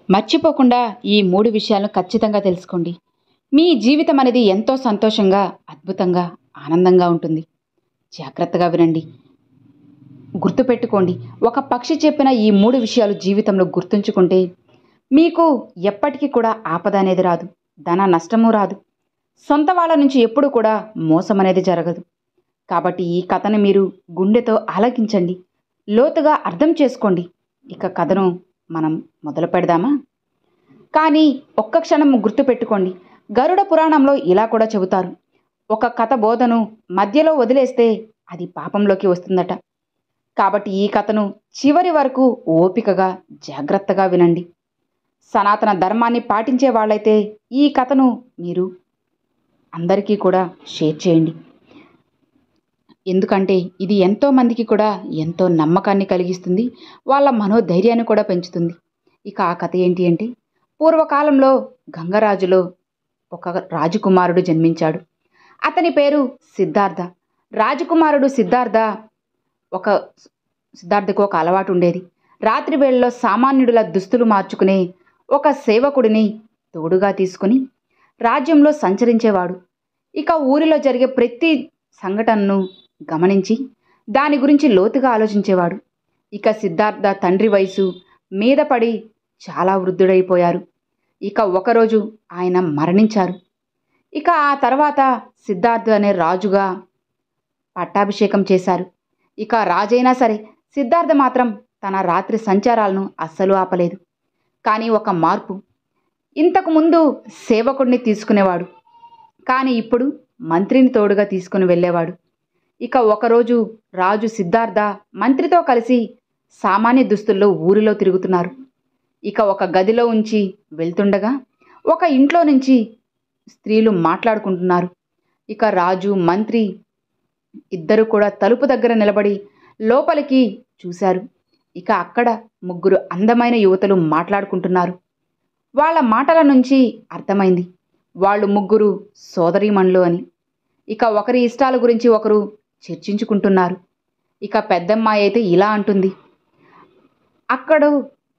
మర్చిపోకుండా ఈ 3 విషయాలను ఖచ్చితంగా తెలుసుకోండి. మీ జీవితం అనేది ఎంతో సంతోషంగా, అద్భుతంగా, ఆనందంగా ఉంటుంది. జాగ్రత్తగా వినండి. గుర్తుపెట్టుకోండి. ఒక పక్షి చెప్పిన ఈ 3 విషయాలు జీవితంలో గుర్తుంచుకుంటే మీకు ఎప్పటికీ కూడా ఆపద అనేది రాదు. ధన నష్టము రాదు. సొంత వాళ్ళ నుంచి ఎప్పుడు కూడా మోసం అనేది జరగదు. కాబట్టి ఈ కథను మీరు గుండెతో ఆలకించండి. లోతుగా అర్థం చేసుకోండి. ఇక కథను మనం మొదలు పెడదామా? కానీ ఒక్క క్షణం గుర్తుపెట్టుకోండి. గరుడ పురాణంలో ఇలా కూడా చెబుతారు. ఒక కథ బోధను మధ్యలో వదిలేస్తే అది పాపంలోకి వస్తుందట. కాబట్టి ఈ కథను చివరి వరకు ఓపికగా, జాగ్రత్తగా వినండి. సనాతన ధర్మాన్ని పాటించే వాళ్ళైతే ఈ కథను మీరు అందరికీ కూడా షేర్ చేయండి. ఎందుకంటే ఇది ఎంతో మందికి కూడా ఎంతో నమ్మకాన్ని కలిగిస్తుంది. వాళ్ళ మనోధైర్యాన్ని కూడా పెంచుతుంది. ఇక ఆ కథ ఏంటి అంటే, పూర్వకాలంలో గంగరాజులో ఒక రాజకుమారుడు జన్మించాడు. అతని పేరు సిద్ధార్థ. రాజకుమారుడు సిద్ధార్థకు ఒక అలవాటు ఉండేది. రాత్రి వేళలో సామాన్యుడిలా దుస్తులు మార్చుకునే ఒక సేవకుడిని తోడుగా తీసుకుని రాజ్యంలో సంచరించేవాడు. ఇక ఊరిలో జరిగే ప్రతి సంఘటనను గమనించి దాని గురించి లోతుగా ఆలోచించేవాడు. ఇక సిద్ధార్థ తండ్రి వయసు మీద పడి చాలా వృద్ధుడైపోయారు. ఇక ఒకరోజు ఆయన మరణించారు. ఇక ఆ తర్వాత సిద్ధార్థ అనే రాజుగా పట్టాభిషేకం చేశారు. ఇక రాజైనా సరే సిద్ధార్థ మాత్రం తన రాత్రి సంచారాలను అస్సలు ఆపలేదు. కానీ ఒక మార్పు. ఇంతకుముందు సేవకుడిని తీసుకునేవాడు, కానీ ఇప్పుడు మంత్రిని తోడుగా తీసుకుని వెళ్ళేవాడు. ఇక ఒకరోజు రాజు సిద్ధార్థ మంత్రితో కలిసి సామాన్య దుస్తుల్లో ఊరిలో తిరుగుతున్నారు. ఇక ఒక గదిలో ఉంచి వెళ్తుండగా ఒక ఇంట్లో నుంచి స్త్రీలు మాట్లాడుకుంటున్నారు. ఇక రాజు మంత్రి ఇద్దరు కూడా తలుపు దగ్గర నిలబడి లోపలికి చూశారు. ఇక అక్కడ 3 అందమైన యువతులు మాట్లాడుకుంటున్నారు. వాళ్ళ మాటల నుంచి అర్థమైంది వాళ్ళు 3 సోదరీమణులు అని. ఇక ఒకరి ఇష్టాల గురించి ఒకరు చర్చించుకుంటున్నారు. ఇక పెద్దమ్మాయి అయితే ఇలా అంటుంది, అక్కడ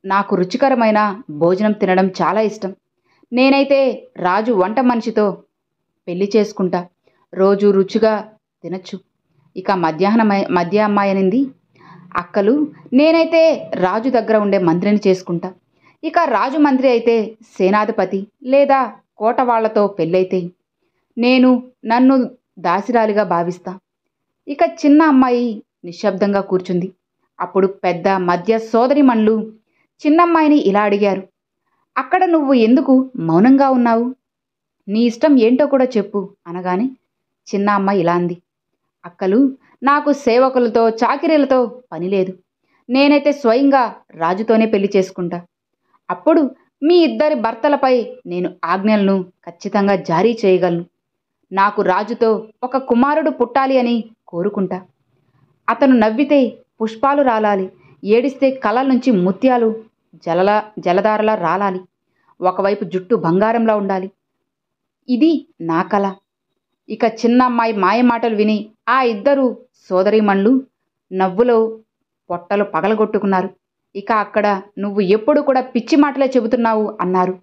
నాకు రుచికరమైన భోజనం తినడం చాలా ఇష్టం. నేనైతే రాజు వంట మనిషితో పెళ్లి చేసుకుంటా. రోజు రుచిగా తినచ్చు. ఇక మధ్య అమ్మాయి అనింది, అక్కలు నేనైతే రాజు దగ్గర ఉండే మంత్రిని చేసుకుంటా. ఇక రాజు మంత్రి అయితే సేనాధిపతి లేదా కోట వాళ్లతో పెళ్ళైతే నన్ను దాసిరాలిగా భావిస్తా. ఇక చిన్న అమ్మాయి నిశ్శబ్దంగా కూర్చుంది. అప్పుడు పెద్ద మధ్య సోదరిమణులు చిన్నమ్మాయిని ఇలా అడిగారు, అక్కడ నువ్వు ఎందుకు మౌనంగా ఉన్నావు? నీ ఇష్టం ఏంటో కూడా చెప్పు అనగానే చిన్న అమ్మాయి ఇలా అంది, అక్కలు నాకు సేవకులతో చాకిరీలతో పని లేదు. నేనైతే స్వయంగా రాజుతోనే పెళ్లి చేసుకుంటా. అప్పుడు మీ ఇద్దరి భర్తలపై నేను ఆజ్ఞలను ఖచ్చితంగా జారీ చేయగలను. నాకు రాజుతో ఒక కుమారుడు పుట్టాలి అని కోరుకుంటా. అతను నవ్వితే పుష్పాలు రాలాలి, ఏడిస్తే కళ్ళ నుంచి ముత్యాలు జలధారలా రాలాలి, ఒకవైపు జుట్టు బంగారంలా ఉండాలి. ఇది నా కళ. ఇక చిన్న అమ్మాయి మాయ మాటలు విని ఆ ఇద్దరు సోదరీమణులు నవ్వులో పొట్టలు పగలగొట్టుకున్నారు. ఇక అక్కడ నువ్వు ఎప్పుడు కూడా పిచ్చి మాటలే చెబుతున్నావు అన్నారు.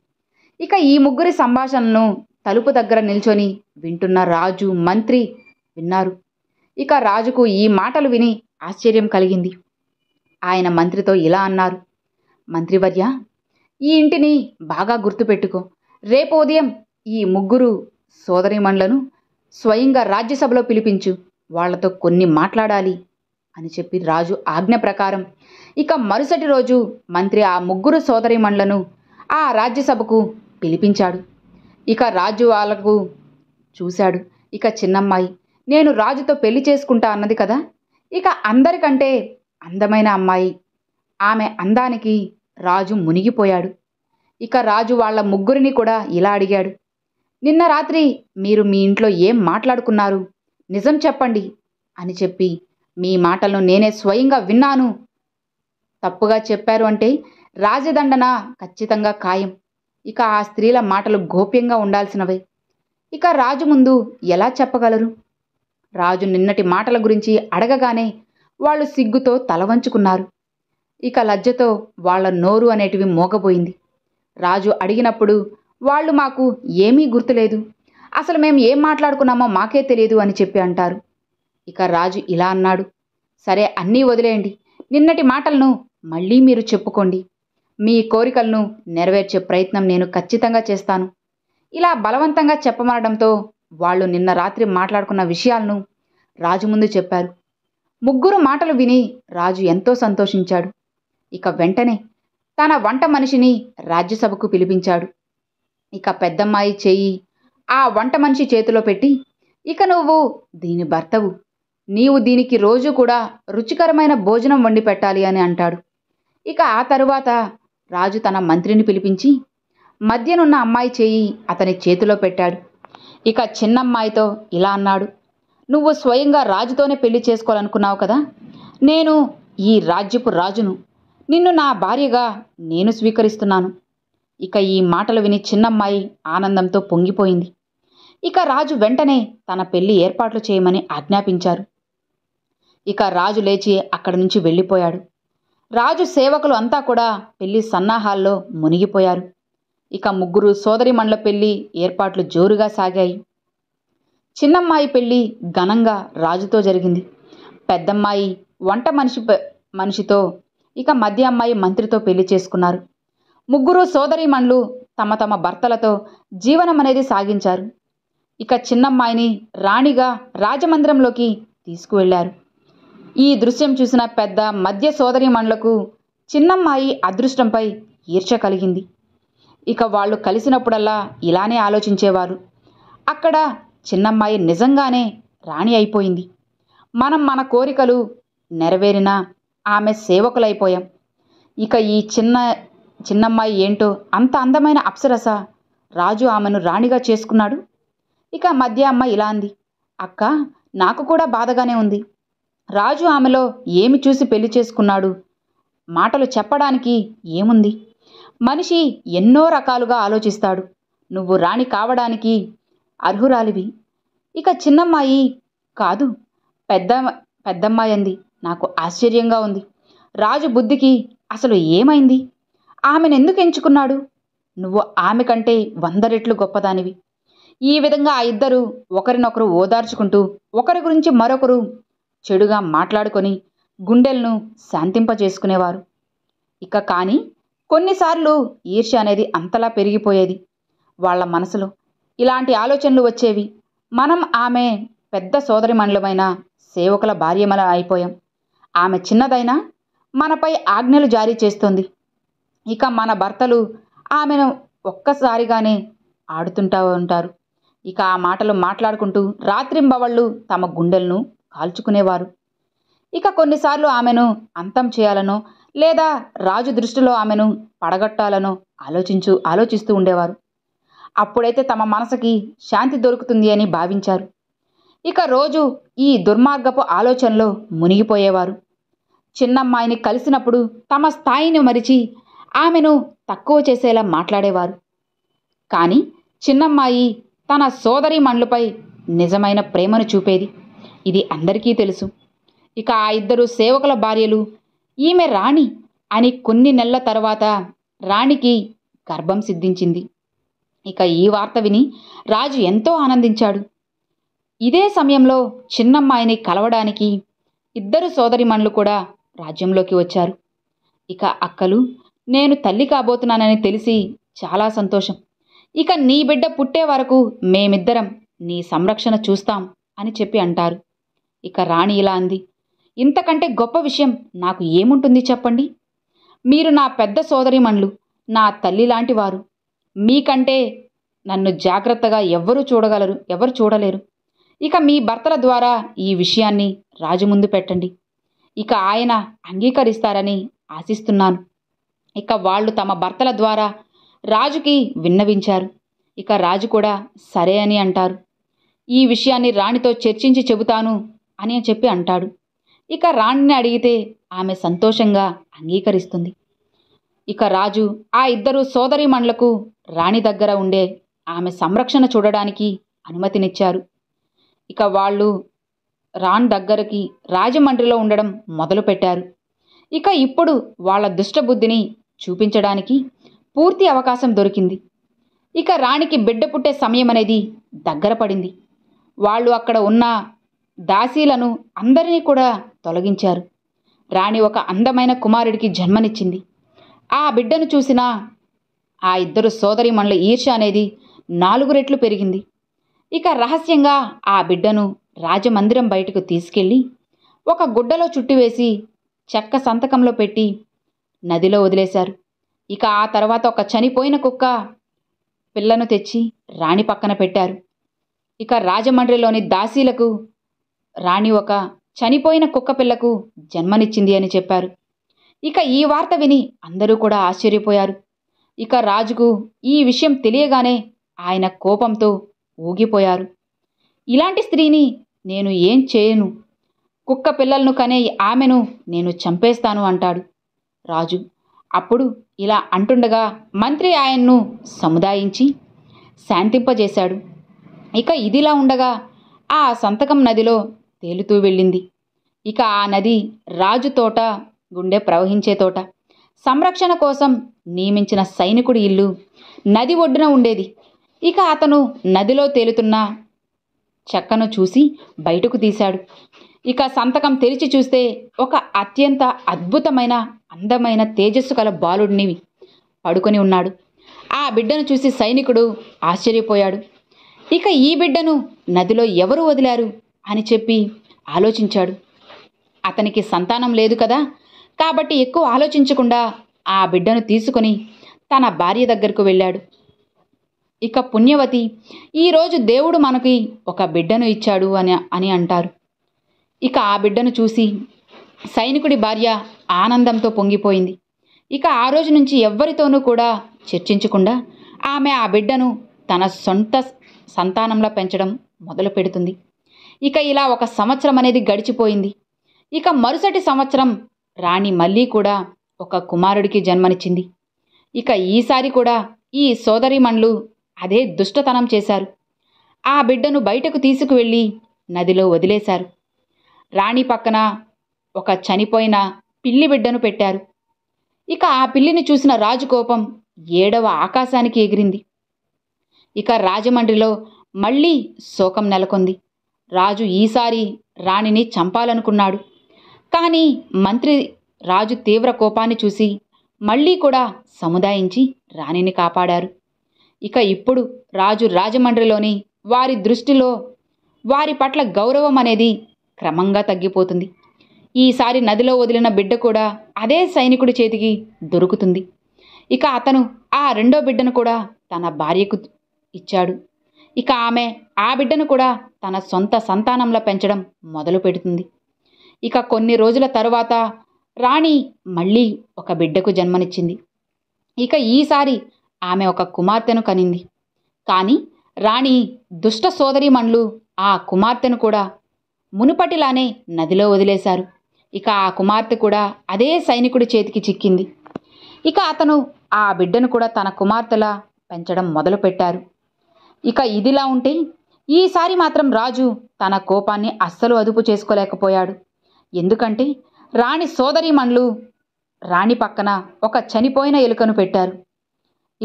ఇక ఈ 3 సంభాషణలను తలుపు దగ్గర నిల్చొని వింటున్న రాజు మంత్రి విన్నారు. ఇక రాజుకు ఈ మాటలు విని ఆశ్చర్యం కలిగింది. ఆయన మంత్రితో ఇలా అన్నారు, మంత్రివర్య, ఈ ఇంటిని బాగా గుర్తుపెట్టుకో. రేపు ఉదయం ఈ 3 సోదరీమణులను స్వయంగా రాజ్యసభలో పిలిపించు. వాళ్లతో కొన్ని మాట్లాడాలి అని చెప్పి రాజు ఆజ్ఞ ప్రకారం ఇక మరుసటి రోజు మంత్రి ఆ 3 సోదరీమణులను ఆ రాజ్యసభకు పిలిపించాడు. ఇక రాజు వాళ్ళకు చూశాడు. ఇక చిన్నమ్మాయి నేను రాజుతో పెళ్లి చేసుకుంటా అన్నది కదా, ఇక అందరికంటే అందమైన అమ్మాయి. ఆమె అందానికి రాజు మునిగిపోయాడు. ఇక రాజు వాళ్ళ 3 కూడా ఇలా అడిగాడు, నిన్న రాత్రి మీరు మీ ఇంట్లో ఏం మాట్లాడుకున్నారు? నిజం చెప్పండి అని చెప్పి మీ మాటలను నేనే స్వయంగా విన్నాను. తప్పుగా చెప్పారు అంటే రాజదండన ఖచ్చితంగా ఖాయం. ఇక ఆ స్త్రీల మాటలు గోప్యంగా ఉండాల్సినవే. ఇక రాజు ముందు ఎలా చెప్పగలరు? రాజు నిన్నటి మాటల గురించి అడగగానే వాళ్ళు సిగ్గుతో తల వంచుకున్నారు. ఇక లజ్జతో వాళ్ళ నోరు అనేటివి మోగబోయింది. రాజు అడిగినప్పుడు వాళ్ళు మాకు ఏమీ గుర్తులేదు, అసలు మేము ఏం మాట్లాడుకున్నామో మాకే తెలియదు అని చెప్పి అంటారు. ఇక రాజు ఇలా అన్నాడు, సరే అన్నీ వదిలేయండి, నిన్నటి మాటలను మళ్ళీ మీరు చెప్పుకోండి. మీ కోరికలను నెరవేర్చే ప్రయత్నం నేను ఖచ్చితంగా చేస్తాను. ఇలా బలవంతంగా చెప్పమనడంతో వాళ్ళు నిన్న రాత్రి మాట్లాడుకున్న విషయాలను రాజు ముందు చెప్పారు. ముగ్గురు మాటలు విని రాజు ఎంతో సంతోషించాడు. ఇక వెంటనే తన వంట మనిషిని రాజ్యసభకు పిలిపించాడు. ఇక పెద్దమ్మాయి చెయ్యి ఆ వంట మనిషి చేతిలో పెట్టి, ఇక నువ్వు దీని భర్తవు, నీవు దీనికి రోజు కూడా రుచికరమైన భోజనం వండి పెట్టాలి అని అంటాడు. ఇక ఆ తరువాత రాజు తన మంత్రిని పిలిపించి మధ్యనున్న అమ్మాయి చెయ్యి అతని చేతిలో పెట్టాడు. ఇక చిన్నమ్మాయితో ఇలా అన్నాడు, నువ్వు స్వయంగా రాజుతోనే పెళ్లి చేసుకోవాలనుకున్నావు కదా, నేను ఈ రాజ్యపు రాజును, నిన్ను నా భార్యగా నేను స్వీకరిస్తున్నాను. ఇక ఈ మాటలు విని చిన్నమ్మాయి ఆనందంతో పొంగిపోయింది. ఇక రాజు వెంటనే తన పెళ్లి ఏర్పాట్లు చేయమని ఆజ్ఞాపించారు. ఇక రాజు లేచి అక్కడి నుంచి వెళ్ళిపోయాడు. రాజు సేవకులు అంతా కూడా పెళ్లి సన్నాహాల్లో మునిగిపోయారు. ఇక ముగ్గురు సోదరిమణుల పెళ్లి ఏర్పాట్లు జోరుగా సాగాయి. చిన్నమ్మాయి పెళ్లి ఘనంగా రాజుతో జరిగింది. పెద్దమ్మాయి వంట మనిషితో, ఇక మధ్య అమ్మాయి మంత్రితో పెళ్లి చేసుకున్నారు. ముగ్గురు సోదరీమణులు తమ తమ భర్తలతో జీవనం అనేది సాగించారు. ఇక చిన్నమ్మాయిని రాణిగా రాజమందిరంలోకి తీసుకువెళ్లారు. ఈ దృశ్యం చూసిన పెద్ద మధ్య సోదరీమణులకు చిన్నమ్మాయి అదృష్టంపై ఈర్ష్య కలిగింది. ఇక వాళ్ళు కలిసినప్పుడల్లా ఇలానే ఆలోచించేవారు, అక్కడ చిన్నమ్మాయి నిజంగానే రాణి అయిపోయింది, మనం మన కోరికలు నెరవేరినా ఆమె సేవకులైపోయాం. ఇక ఈ చిన్నమ్మాయి ఏంటో అంత అందమైన అప్సరస, రాజు ఆమెను రాణిగా చేసుకున్నాడు. ఇక మధ్య అమ్మాయి ఇలా అంది, అక్క నాకు కూడా బాధగానే ఉంది, రాజు ఆమెలో ఏమి చూసి పెళ్లి చేసుకున్నాడు, మాటలు చెప్పడానికి ఏముంది, మనిషి ఎన్నో రకాలుగా ఆలోచిస్తాడు, నువ్వు రాణి కావడానికి అర్హురాలివి. ఇక చిన్నమ్మాయి కాదు, పెద్దమ్మాయి అంది, నాకు ఆశ్చర్యంగా ఉంది, రాజు బుద్ధికి అసలు ఏమైంది, ఆమెను ఎందుకు ఎంచుకున్నాడు, నువ్వు ఆమె కంటే 100 రెట్లు గొప్పదానివి. ఈ విధంగా ఆ ఇద్దరు ఒకరినొకరు ఓదార్చుకుంటూ ఒకరి గురించి మరొకరు చెడుగా మాట్లాడుకొని గుండెలను శాంతింపజేసుకునేవారు. ఇక కానీ కొన్నిసార్లు ఈర్ష్య అనేది అంతలా పెరిగిపోయేది. వాళ్ళ మనసులో ఇలాంటి ఆలోచనలు వచ్చేవి, మనం ఆమె పెద్ద సోదరిమణులమైన సేవకుల భార్యమల అయిపోయాం, ఆమె చిన్నదైనా మనపై ఆజ్ఞలు జారీ చేస్తుంది, ఇక మన భర్తలు ఆమెను ఒక్కసారిగానే ఆడుతుంటా ఉంటారు. ఇక ఆ మాటలు మాట్లాడుకుంటూ రాత్రింబవళ్ళు తమ గుండెలను కాల్చుకునేవారు. ఇక కొన్నిసార్లు ఆమెను అంతం చేయాలనో లేదా రాజు దృష్టిలో ఆమెను పడగొట్టాలనో ఆలోచిస్తూ ఉండేవారు. అప్పుడైతే తమ మనసుకి శాంతి దొరుకుతుంది అని భావించారు. ఇక రోజు ఈ దుర్మార్గపు ఆలోచనలో మునిగిపోయేవారు. చిన్నమ్మాయిని కలిసినప్పుడు తమ స్థాయిని మరిచి ఆమెను తక్కువ చేసేలా మాట్లాడేవారు. కానీ చిన్నమ్మాయి తన సోదరీమణులపై నిజమైన ప్రేమను చూపేది, ఇది అందరికీ తెలుసు. ఇక ఆ ఇద్దరు సేవకుల భార్యలు ఈమె రాణి అని కొన్ని నెలల తర్వాత రాణికి గర్భం సిద్ధించింది. ఇక ఈ వార్త విని రాజు ఎంతో ఆనందించాడు. ఇదే సమయంలో చిన్నమ్మాయిని కలవడానికి ఇద్దరు సోదరిమణులు కూడా రాజ్యంలోకి వచ్చారు. ఇక అక్కలు, నేను తల్లి కాబోతున్నానని తెలిసి చాలా సంతోషం, ఇక నీ బిడ్డ పుట్టే వరకు మేమిద్దరం నీ సంరక్షణ చూస్తాం అని చెప్పి అంటారు. ఇక రాణి ఇలా అంది, ఇంతకంటే గొప్ప విషయం నాకు ఏముంటుంది చెప్పండి, మీరు నా పెద్ద సోదరిమణులు, నా తల్లి లాంటి వారు, మీకంటే నన్ను జాగ్రత్తగా ఎవరు చూడలేరు. ఇక మీ భర్తల ద్వారా ఈ విషయాన్ని రాజు ముందు పెట్టండి, ఇక ఆయన అంగీకరిస్తారని ఆశిస్తున్నాను. ఇక వాళ్ళు తమ భర్తల ద్వారా రాజుకి విన్నవించారు. ఇక రాజు కూడా సరే అని అంటారు. ఈ విషయాన్ని రాణితో చర్చించి చెబుతాను అని చెప్పి అంటాడు. ఇక రాణిని అడిగితే ఆమె సంతోషంగా అంగీకరిస్తుంది. ఇక రాజు ఆ ఇద్దరు సోదరీమణులకు రాణి దగ్గర ఉండే ఆమె సంరక్షణ చూడడానికి అనుమతినిచ్చారు. ఇక వాళ్ళు రాణి దగ్గరికి రాజమండ్రిలో ఉండడం మొదలుపెట్టారు. ఇక ఇప్పుడు వాళ్ళ దుష్టబుద్ధిని చూపించడానికి పూర్తి అవకాశం దొరికింది. ఇక రాణికి బిడ్డ పుట్టే సమయం అనేది దగ్గర పడింది. వాళ్ళు అక్కడ ఉన్న దాసీలను అందరినీ కూడా తొలగించారు. రాణి ఒక అందమైన కుమారుడికి జన్మనిచ్చింది. ఆ బిడ్డను చూసిన ఆ ఇద్దరు సోదరీమణుల ఈర్ష్య అనేది 4 రెట్లు పెరిగింది. ఇక రహస్యంగా ఆ బిడ్డను రాజమందిరం బయటకు తీసుకెళ్ళి ఒక గుడ్డలో చుట్టివేసి చెక్క సంతకంలో పెట్టి నదిలో వదిలేశారు. ఇక ఆ తర్వాత ఒక చనిపోయిన కుక్క పిల్లను తెచ్చి రాణి పక్కన పెట్టారు. ఇక రాజమండ్రిలోని దాసీలకు రాణి ఒక చనిపోయిన కుక్క పిల్లకు జన్మనిచ్చింది అని చెప్పారు. ఇక ఈ వార్త విని అందరూ కూడా ఆశ్చర్యపోయారు. ఇక రాజుకు ఈ విషయం తెలియగానే ఆయన కోపంతో ఊగిపోయారు. ఇలాంటి స్త్రీని నేను ఏం చేయను, కుక్క పిల్లలను కనే ఆమెను నేను చంపేస్తాను అంటాడు రాజు. అప్పుడు ఇలా అంటుండగా మంత్రి ఆయన్ను సముదాయించి శాంతింపజేశాడు. ఇక ఇదిలా ఉండగా ఆ సంతకం నదిలో తేలుతూ వెళ్ళింది. ఇక ఆ నది రాజు తోట గుండె ప్రవహించే తోట. సంరక్షణ కోసం నియమించిన సైనికుడి ఇల్లు నది ఒడ్డున ఉండేది. ఇక అతను నదిలో తేలుతున్న చెక్కను చూసి బయటకు తీశాడు. ఇక సంతకం తెరిచి చూస్తే ఒక అత్యంత అద్భుతమైన అందమైన తేజస్సు గల బాలుడిని పడుకొని ఉన్నాడు. ఆ బిడ్డను చూసి సైనికుడు ఆశ్చర్యపోయాడు. ఇక ఈ బిడ్డను నదిలో ఎవరు వదిలారు అని చెప్పి ఆలోచించాడు. అతనికి సంతానం లేదు కదా, కాబట్టి ఎక్కువ ఆలోచించకుండా ఆ బిడ్డను తీసుకొని తన భార్య దగ్గరకు వెళ్ళాడు. ఇక పుణ్యవతి, ఈరోజు దేవుడు మనకి ఒక బిడ్డను ఇచ్చాడు అని అంటారు. ఇక ఆ బిడ్డను చూసి సైనికుడి భార్య ఆనందంతో పొంగిపోయింది. ఇక ఆ రోజు నుంచి ఎవ్వరితోనూ కూడా చర్చించకుండా ఆమె ఆ బిడ్డను తన సొంత సంతానంలా పెంచడం మొదలు పెడుతుంది. ఇక ఇలా 1 సంవత్సరం అనేది గడిచిపోయింది. ఇక మరుసటి సంవత్సరం రాణి మళ్ళీ కూడా ఒక కుమారుడికి జన్మనిచ్చింది. ఇక ఈసారి కూడా ఈ సోదరీమణులు అదే దుష్టతనం చేశారు. ఆ బిడ్డను బయటకు తీసుకువెళ్ళి నదిలో వదిలేశారు. రాణి పక్కన ఒక చనిపోయిన పిల్లి బిడ్డను పెట్టారు. ఇక ఆ పిల్లిని చూసిన రాజు కోపం 7వ ఆకాశానికి ఎగిరింది. ఇక రాజమండ్రిలో మళ్ళీ శోకం నెలకొంది. రాజు ఈసారి రాణిని చంపాలనుకున్నాడు. కానీ మంత్రి రాజు తీవ్ర కోపాన్ని చూసి మళ్ళీ కూడా సముదాయించి రాణిని కాపాడారు. ఇక ఇప్పుడు రాజు రాజమండ్రిలోని వారి దృష్టిలో వారి పట్ల గౌరవం అనేది క్రమంగా తగ్గిపోతుంది. ఈసారి నదిలో వదిలిన బిడ్డ కూడా అదే సైనికుడి చేతికి దొరుకుతుంది. ఇక అతను ఆ 2వ బిడ్డను కూడా తన భార్యకు ఇచ్చాడు. ఇక ఆమె ఆ బిడ్డను కూడా తన సొంత సంతానంలో పెంచడం మొదలు పెడుతుంది. ఇక కొన్ని రోజుల తరువాత రాణి మళ్ళీ ఒక బిడ్డకు జన్మనిచ్చింది. ఇక ఈసారి ఆమె ఒక కుమార్తెను కనింది. కానీ రాణి దుష్ట సోదరీమణులు ఆ కుమార్తెను కూడా మునుపటిలానే నదిలో వదిలేశారు. ఇక ఆ కుమార్తె కూడా అదే సైనికుడి చేతికి చిక్కింది. ఇక అతను ఆ బిడ్డను కూడా తన కుమార్తెలా పెంచడం మొదలుపెట్టారు. ఇక ఇదిలా ఉంటే ఈసారి మాత్రం రాజు తన కోపాన్ని అస్సలు అదుపు చేసుకోలేకపోయాడు. ఎందుకంటే రాణి సోదరీమణులు రాణి పక్కన ఒక చనిపోయిన ఎలుకను పెట్టారు.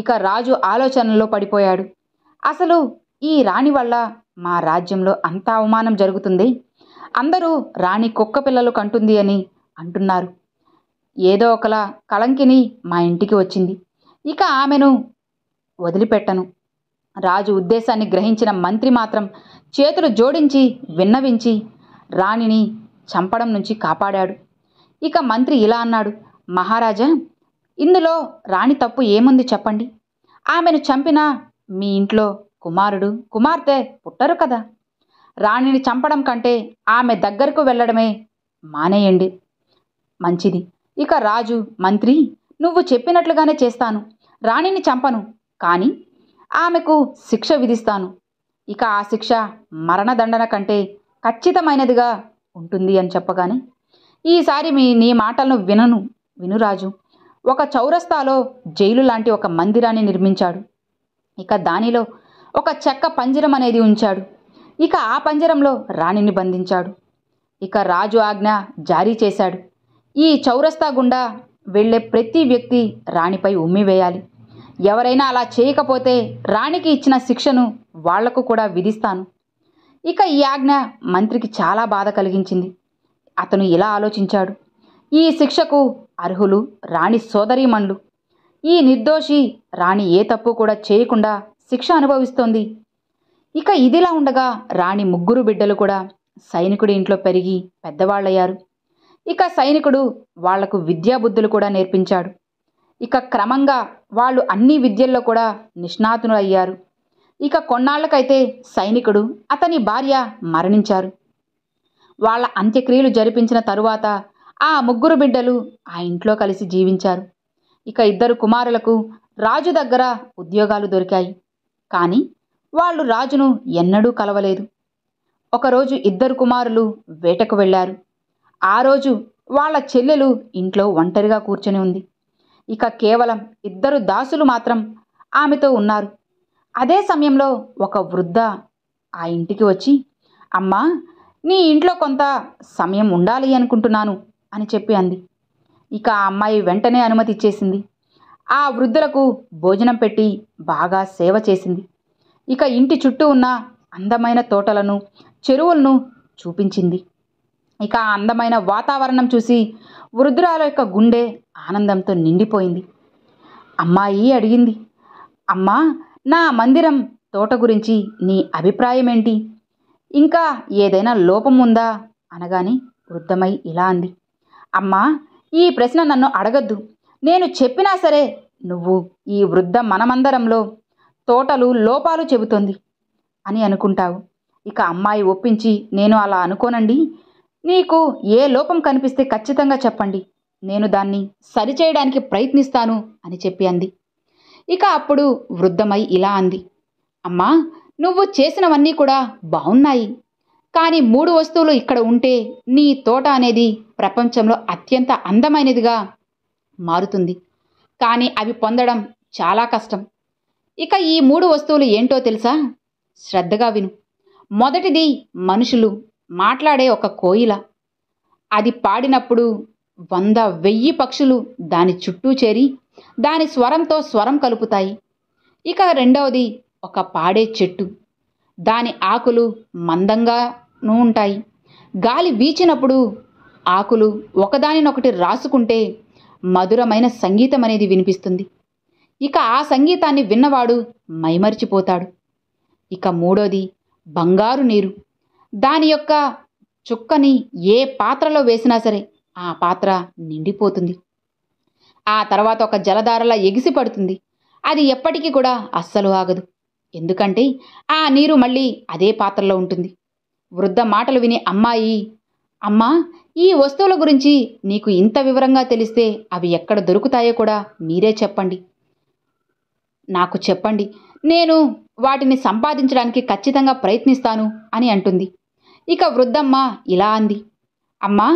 ఇక రాజు ఆలోచనలో పడిపోయాడు. అసలు ఈ రాణి వల్ల మా రాజ్యంలో అంత అవమానం జరుగుతుంది. అందరూ రాణి కుక్క పిల్లలు కంటుంది అని అంటున్నారు. ఏదో ఒకలా కళంకిని మా ఇంటికి వచ్చింది. ఇక ఆమెను వదిలిపెట్టను. రాజు ఉద్దేశాన్ని గ్రహించిన మంత్రి మాత్రం చేతులు జోడించి విన్నవించి రాణిని చంపడం నుంచి కాపాడాడు. ఇక మంత్రి ఇలా అన్నాడు, మహారాజా, ఇందులో రాణి తప్పు ఏముంది చెప్పండి. ఆమెను చంపినా మీ ఇంట్లో కుమారుడు కుమార్తె పుట్టరు కదా. రాణిని చంపడం కంటే ఆమె దగ్గరకు వెళ్ళడమే మానేయండి, మంచిది. ఇక రాజు, మంత్రి, నువ్వు చెప్పినట్లుగానే చేస్తాను. రాణిని చంపను, కానీ ఆమెకు శిక్ష విధిస్తాను. ఇక ఆ శిక్ష మరణదండన కంటే ఖచ్చితమైనదిగా ఉంటుంది అని చెప్పగానే, ఈసారి నీ మాటలను వినురాజు. ఒక చౌరస్తాలో జైలు లాంటి ఒక మందిరాన్ని నిర్మించాడు. ఇక దానిలో ఒక చెక్క పంజరం అనేది ఉంచాడు. ఇక ఆ పంజరంలో రాణిని బంధించాడు. ఇక రాజు ఆజ్ఞ జారీ చేశాడు. ఈ చౌరస్తా గుండా వెళ్ళే ప్రతి వ్యక్తి రాణిపై ఉమ్మివేయాలి. ఎవరైనా అలా చేయకపోతే రాణికి ఇచ్చిన శిక్షను వాళ్లకు కూడా విధిస్తాను. ఇక ఈ ఆజ్ఞ మంత్రికి చాలా బాధ కలిగించింది. అతను ఇలా ఆలోచించాడు, ఈ శిక్షకు అర్హులు రాణి సోదరీమణులు. ఈ నిర్దోషి రాణి ఏ తప్పు కూడా చేయకుండా శిక్ష అనుభవిస్తోంది. ఇక ఇదిలా ఉండగా రాణి ముగ్గురు బిడ్డలు కూడా సైనికుడి ఇంట్లో పెరిగి పెద్దవాళ్ళయ్యారు. ఇక సైనికుడు వాళ్లకు విద్యాబుద్ధులు కూడా నేర్పించాడు. ఇక క్రమంగా వాళ్ళు అన్ని విద్యల్లో కూడా నిష్ణాతులయ్యారు. ఇక కొన్నాళ్లకైతే సైనికుడు అతని భార్య మరణించారు. వాళ్ళ అంత్యక్రియలు జరిపించిన తరువాత ఆ ముగ్గురు బిడ్డలు ఆ ఇంట్లో కలిసి జీవించారు. ఇక ఇద్దరు కుమారులకు రాజు దగ్గర ఉద్యోగాలు దొరికాయి. కానీ వాళ్ళు రాజును ఎన్నడూ కలవలేదు. ఒకరోజు ఇద్దరు కుమారులు వేటకు వెళ్ళారు. ఆ రోజు వాళ్ళ చెల్లెలు ఇంట్లో ఒంటరిగా కూర్చొని ఉంది. ఇక కేవలం ఇద్దరు దాసులు మాత్రం ఆమెతో ఉన్నారు. అదే సమయంలో ఒక వృద్ధ ఆ ఇంటికి వచ్చి, అమ్మా, నీ ఇంట్లో కొంత సమయం ఉండాలి అనుకుంటున్నాను అని చెప్పి అంది. ఇక ఆ అమ్మాయి వెంటనే అనుమతి ఇచ్చేసింది. ఆ వృద్ధులకు భోజనం పెట్టి బాగా సేవ చేసింది. ఇక ఇంటి చుట్టూ ఉన్న అందమైన తోటలను, చెరువులను చూపించింది. ఇక ఆ అందమైన వాతావరణం చూసి వృద్ధురాల యొక్క గుండె ఆనందంతో నిండిపోయింది. అమ్మాయి అడిగింది, అమ్మా, నా మందిరం తోట గురించి నీ అభిప్రాయం ఏంటి? ఇంకా ఏదైనా లోపం ఉందా అనగానే వృద్ధమై ఇలా అంది, అమ్మా, ఈ ప్రశ్న నన్ను అడగద్దు. నేను చెప్పినా సరే నువ్వు ఈ వృద్ధ మనమందరంలో తోటలు లోపాలు చెబుతోంది అని అనుకుంటావు. ఇక అమ్మాయి ఒప్పించి, నేను అలా అనుకోనండి, నీకు ఏ లోపం కనిపిస్తే ఖచ్చితంగా చెప్పండి, నేను దాన్ని సరిచేయడానికి ప్రయత్నిస్తాను అని చెప్పి అంది. ఇక అప్పుడు వృద్ధమై ఇలా అంది, అమ్మా, నువ్వు చేసినవన్నీ కూడా బాగున్నాయి. కానీ 3 వస్తువులు ఇక్కడ ఉంటే నీ తోట అనేది ప్రపంచంలో అత్యంత అందమైనదిగా మారుతుంది. కానీ అవి పొందడం చాలా కష్టం. ఇక ఈ 3 వస్తువులు ఏంటో తెలుసా? శ్రద్ధగా విను. మొదటిది మనుషులు మాట్లాడే ఒక కోయిల. అది పాడినప్పుడు 100,000 పక్షులు దాని చుట్టూ చేరి దాని స్వరంతో స్వరం కలుపుతాయి. ఇక రెండవది ఒక పాడే చెట్టు. దాని ఆకులు మందంగానూ ఉంటాయి. గాలి వీచినప్పుడు ఆకులు ఒకదానినొకటి రాసుకుంటే మధురమైన సంగీతం అనేది వినిపిస్తుంది. ఇక ఆ సంగీతాన్ని విన్నవాడు మైమరిచిపోతాడు. ఇక మూడోది బంగారు నీరు. దాని యొక్క చుక్కని ఏ పాత్రలో వేసినా సరే ఆ పాత్ర నిండిపోతుంది. ఆ తర్వాత ఒక జలధారలా ఎగిసి పడుతుంది. అది ఎప్పటికీ కూడా అస్సలు ఆగదు. ఎందుకంటే ఆ నీరు మళ్ళీ అదే పాత్రలో ఉంటుంది. వృద్ధ మాటలు విని అమ్మాయి, అమ్మా, ఈ వస్తువుల గురించి నీకు ఇంత వివరంగా తెలిస్తే అవి ఎక్కడ దొరుకుతాయో కూడా మీరే చెప్పండి, నాకు చెప్పండి, నేను వాటిని సంపాదించడానికి ఖచ్చితంగా ప్రయత్నిస్తాను అని అంటుంది. ఇక వృద్ధమ్మ ఇలా అంది, అమ్మా,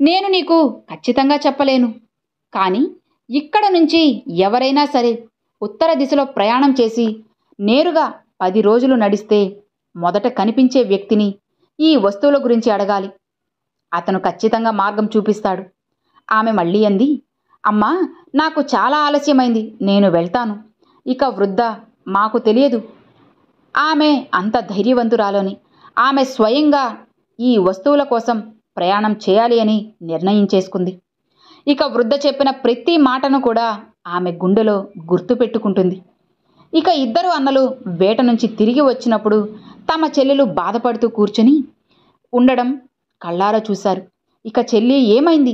నేను నీకు ఖచ్చితంగా చెప్పలేను. కానీ ఇక్కడ నుంచి ఎవరైనా సరే ఉత్తర దిశలో ప్రయాణం చేసి నేరుగా 10 రోజులు నడిస్తే మొదట కనిపించే వ్యక్తిని ఈ వస్తువుల గురించి అడగాలి. అతను ఖచ్చితంగా మార్గం చూపిస్తాడు. ఆమె మళ్ళీ అంది, అమ్మా, నాకు చాలా ఆలస్యమైంది, నేను వెళ్తాను. ఇక వృద్ధ, మాకు తెలియదు ఆమె అంత ధైర్యవంతురాలని. ఆమె స్వయంగా ఈ వస్తువుల కోసం ప్రయాణం చేయాలి అని నిర్ణయించేసుకుంది. ఇక వృద్ధ చెప్పిన ప్రతి మాటను కూడా ఆమె గుండెలో గుర్తుపెట్టుకుంటుంది. ఇక ఇద్దరు అన్నలు వేట నుంచి తిరిగి వచ్చినప్పుడు తమ చెల్లెలు బాధపడుతూ కూర్చొని ఉండడం కళ్ళారా చూశారు. ఇక చెల్లి, ఏమైంది?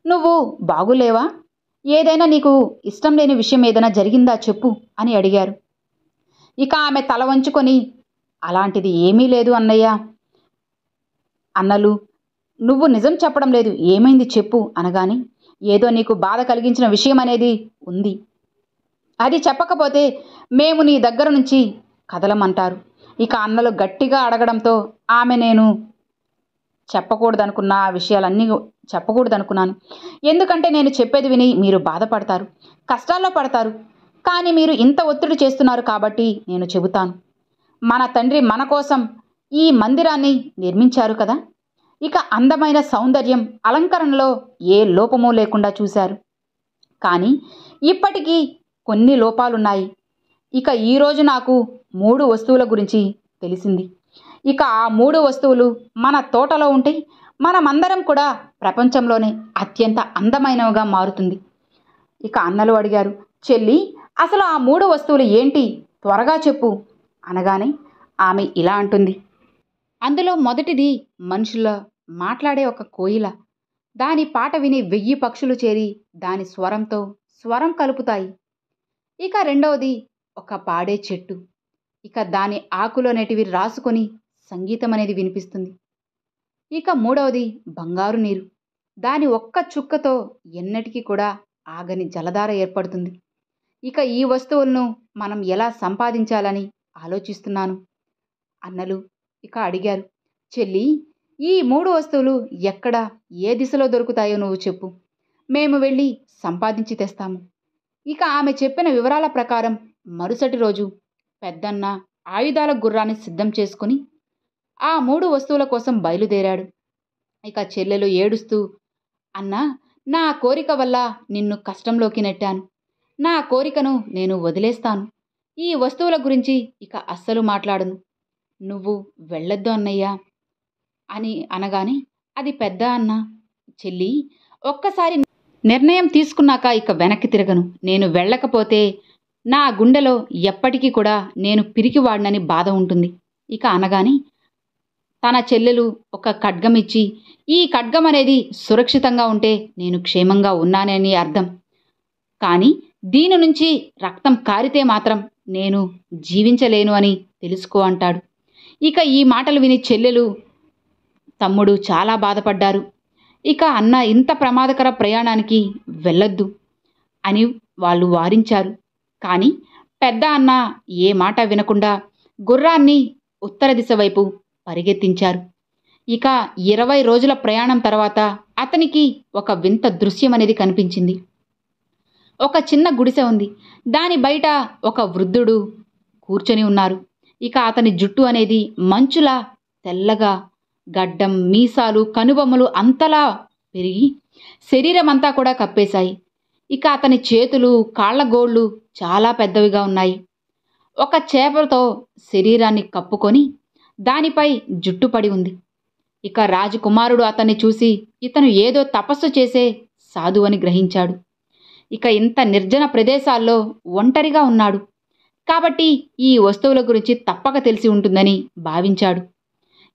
నువ్వు బాగులేవా? ఏదైనా నీకు ఇష్టం లేని విషయం ఏదైనా జరిగిందా చెప్పు అని అడిగారు. ఇక ఆమె తల వంచుకొని, అలాంటిది ఏమీ లేదు అన్నయ్య. అన్నలు, నువ్వు నిజం చెప్పడం లేదు, ఏమైంది చెప్పు అనగానే, ఏదో నీకు బాధ కలిగించిన విషయం అనేది ఉంది. అది చెప్పకపోతే మేము నీ దగ్గర నుంచి కదలమంటారు. ఇక అన్నలు గట్టిగా అడగడంతో ఆమె, నేను చెప్పకూడదనుకున్న ఆ విషయాలన్నీ చెప్పకూడదనుకున్నాను. ఎందుకంటే నేను చెప్పేది విని మీరు బాధపడతారు, కష్టాల్లో పడతారు. కానీ మీరు ఇంత ఒత్తిడి చేస్తున్నారు కాబట్టి నేను చెబుతాను. మన తండ్రి మన కోసం ఈ మందిరాన్ని నిర్మించారు కదా. ఇక అందమైన సౌందర్యం, అలంకరణలో ఏ లోపమూ లేకుండా చూశారు. కానీ ఇప్పటికీ కొన్ని లోపాలున్నాయి. ఇక ఈరోజు నాకు 3 వస్తువుల గురించి తెలిసింది. ఇక ఆ 3 వస్తువులు మన తోటలో ఉంటే మనమందరం కూడా ప్రపంచంలోనే అత్యంత అందమైనవిగా మారుతుంది. ఇక అన్నలు అడిగారు, చెల్లి అసలు ఆ 3 వస్తువులు ఏంటి, త్వరగా చెప్పు అనగానే ఆమె ఇలా అంటుంది. అందులో మొదటిది మనుషుల మాట్లాడే ఒక కోయిల. దాని పాట విని 1000 పక్షులు చేరి దాని స్వరంతో స్వరం కలుపుతాయి. ఇక రెండవది ఒక పాడే చెట్టు. ఇక దాని ఆకులనేటివి రాసుకొని సంగీతం అనేది వినిపిస్తుంది. ఇక మూడవది బంగారు నీరు. దాని ఒక్క చుక్కతో ఎన్నటికీ కూడా ఆగని జలధార ఏర్పడుతుంది. ఇక ఈ వస్తువులను మనం ఎలా సంపాదించాలని ఆలోచిస్తున్నాను. అన్నలు ఇక అడిగారు, చెల్లి ఈ 3 వస్తువులు ఎక్కడ, ఏ దిశలో దొరుకుతాయో నువ్వు చెప్పు, మేము వెళ్ళి సంపాదించి తెస్తాము. ఇక ఆమె చెప్పిన వివరాల ప్రకారం మరుసటి రోజు పెద్దన్న ఆయుధాల గుర్రాన్ని సిద్ధం చేసుకుని ఆ 3 వస్తువుల కోసం బయలుదేరాడు. ఇక చెల్లెలు ఏడుస్తూ, అన్నా నా కోరిక వల్ల నిన్ను కష్టంలోకి నెట్టాను. నా కోరికను నేను వదిలేస్తాను. ఈ వస్తువుల గురించి ఇక అస్సలు మాట్లాడను. నువ్వు వెళ్ళొద్దు అన్నయ్యా అని అనగానే అది పెద్ద అన్న, చెల్లి ఒక్కసారి నిర్ణయం తీసుకున్నాక ఇక వెనక్కి తిరగను. నేను వెళ్ళకపోతే నా గుండెలో ఎప్పటికీ కూడా నేను పిరికివాడినని బాధ ఉంటుంది ఇక అనగానే తన చెల్లెలు ఒక ఖడ్గం ఇచ్చి, ఈ ఖడ్గం అనేది సురక్షితంగా ఉంటే నేను క్షేమంగా ఉన్నానని అర్థం. కానీ దీని నుంచి రక్తం కారితే మాత్రం నేను జీవించలేను అని తెలుసుకో అంటాడు. ఇక ఈ మాటలు విని చెల్లెలు తమ్ముడు చాలా బాధపడ్డారు. ఇక అన్న ఇంత ప్రమాదకర ప్రయాణానికి వెళ్ళొద్దు అని వాళ్ళు వారించారు. కానీ పెద్ద అన్న ఏ మాట వినకుండా గుర్రాన్ని ఉత్తర దిశ వైపు పరిగెత్తించారు. ఇక 20 రోజుల ప్రయాణం తర్వాత అతనికి ఒక వింత దృశ్యం అనేది కనిపించింది. ఒక చిన్న గుడిసె ఉంది. దాని బయట ఒక వృద్ధుడు కూర్చొని ఉన్నారు. ఇక అతని జుట్టు అనేది మంచులా తెల్లగా, గడ్డం, మీసాలు, కనుబొమ్మలు అంతలా పెరిగి శరీరం అంతా కూడా కప్పేశాయి. ఇక అతని చేతులు, కాళ్ళ గోళ్ళు చాలా పెద్దవిగా ఉన్నాయి. ఒక చేపతో శరీరాన్ని కప్పుకొని దానిపై జుట్టు పడి ఉంది. ఇక రాజకుమారుడు అతన్ని చూసి ఇతను ఏదో తపస్సు చేసే సాధువు అని గ్రహించాడు. ఇక ఇంత నిర్జన ప్రదేశాల్లో ఒంటరిగా ఉన్నాడు కాబట్టి ఈ వస్తువుల గురించి తప్పక తెలిసి ఉంటుందని భావించాడు.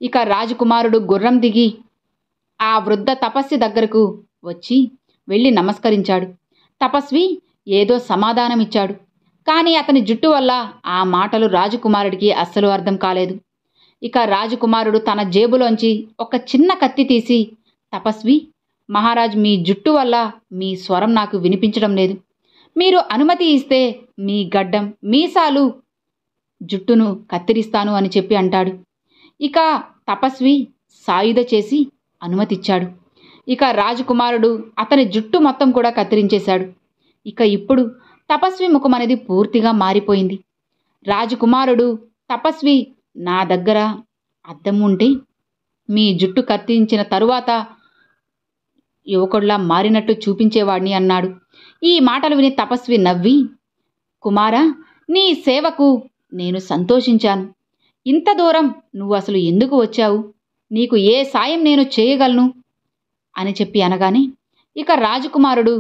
ఇక రాజకుమారుడు గుర్రం దిగి ఆ వృద్ధ తపస్వి దగ్గరకు వచ్చి వెళ్ళి నమస్కరించాడు. తపస్వి ఏదో సమాధానమిచ్చాడు. కానీ అతని జుట్టు వల్ల ఆ మాటలు రాజకుమారుడికి అస్సలు అర్థం కాలేదు. ఇక రాజకుమారుడు తన జేబులోంచి ఒక చిన్న కత్తి తీసి, తపస్వి మహారాజ్, మీ జుట్టు వల్ల మీ స్వరం నాకు వినిపించడం లేదు. మీరు అనుమతి ఇస్తే మీ గడ్డం, మీసాలు, జుట్టును కత్తిరిస్తాను అని చెప్పి అంటాడు. ఇక తపస్వి సాయుధ చేసి అనుమతిచ్చాడు. ఇక రాజకుమారుడు అతని జుట్టు మొత్తం కూడా కత్తిరించేశాడు. ఇక ఇప్పుడు తపస్వి ముఖం అనేది పూర్తిగా మారిపోయింది. రాజకుమారుడు, తపస్వి, నా దగ్గర అద్దం ఉంటే మీ జుట్టు కత్తిరించిన తరువాత యువకుడిలా మారినట్టు చూపించేవాడిని అన్నాడు. ఈ మాటలు విని తపస్వి నవ్వి, కుమారా, నీ సేవకు నేను సంతోషించాను. ఇంత దూరం నువ్వు అసలు ఎందుకు వచ్చావు? నీకు ఏ సాయం నేను చేయగలను అని చెప్పి అనగానే ఇక రాజకుమారుడు,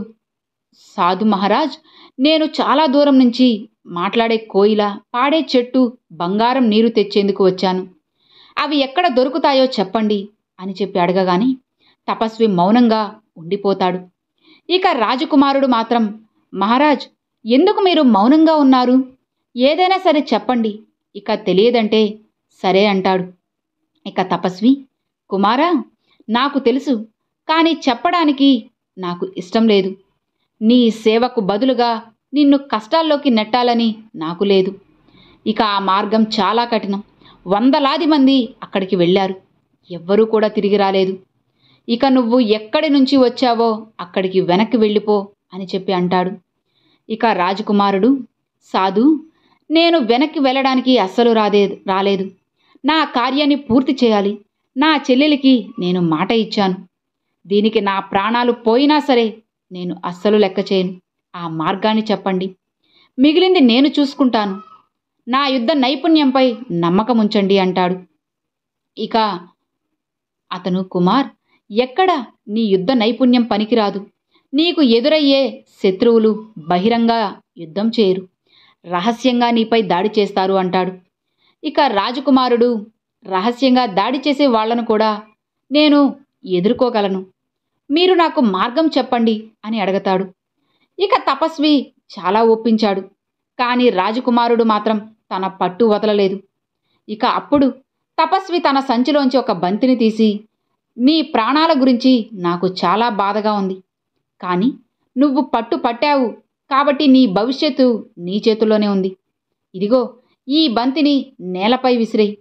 సాధు మహారాజ్, నేను చాలా దూరం నుంచి మాట్లాడే కోయిల, పాడే చెట్టు, బంగారం నీరు తెచ్చేందుకు వచ్చాను. అవి ఎక్కడ దొరుకుతాయో చెప్పండి అని చెప్పి అడగగానే తపస్వి మౌనంగా ఉండిపోతాడు. ఇక రాజకుమారుడు మాత్రం, మహారాజ్, ఎందుకు మీరు మౌనంగా ఉన్నారు? ఏదైనా సరే చెప్పండి. ఇక తెలియదంటే సరే అంటాడు. ఇక తపస్వి, కుమారా, నాకు తెలుసు, కానీ చెప్పడానికి నాకు ఇష్టం లేదు. నీ సేవకు బదులుగా నిన్ను కష్టాల్లోకి నెట్టాలని నాకు లేదు. ఇక ఆ మార్గం చాలా కఠినం. 100లాది మంది అక్కడికి వెళ్ళారు. ఎవ్వరూ కూడా తిరిగి రాలేదు. ఇక నువ్వు ఎక్కడి నుంచి వచ్చావో అక్కడికి వెనక్కి వెళ్ళిపో అని చెప్పి అంటాడు. ఇక రాజకుమారుడు, సాధు, నేను వెనక్కి వెళ్ళడానికి అస్సలు రాలేదు. నా కార్యాన్ని పూర్తి చేయాలి. నా చెల్లెలికి నేను మాట ఇచ్చాను. దీనికి నా ప్రాణాలు పోయినా సరే నేను అస్సలు లెక్క చేయను. ఆ మార్గాన్ని చెప్పండి. మిగిలింది నేను చూసుకుంటాను. నా యుద్ధ నైపుణ్యంపై నమ్మకం ఉంచండి అంటాడు. ఇక అతను, కుమార్, ఎక్కడ నీ యుద్ధ నైపుణ్యం పనికిరాదు. నీకు ఎదురయ్యే శత్రువులు బహిరంగ యుద్ధం చేయరు, రహస్యంగా నీపై దాడి చేస్తారు అంటాడు. ఇక రాజకుమారుడు, రహస్యంగా దాడి చేసే వాళ్లను కూడా నేను ఎదుర్కోగలను, మీరు నాకు మార్గం చెప్పండి అని అడగతాడు. ఇక తపస్వి చాలా ఒప్పించాడు, కానీ రాజకుమారుడు మాత్రం తన పట్టు వదలలేదు. ఇక అప్పుడు తపస్వి తన సంచిలోంచి ఒక బంతిని తీసి, నీ ప్రాణాల గురించి నాకు చాలా బాధగా ఉంది, కానీ నువ్వు పట్టు పట్టావు కాబట్టి నీ భవిష్యత్తు నీ చేతుల్లోనే ఉంది. ఇదిగో ఈ బంతిని నేలపై విసిరేయి,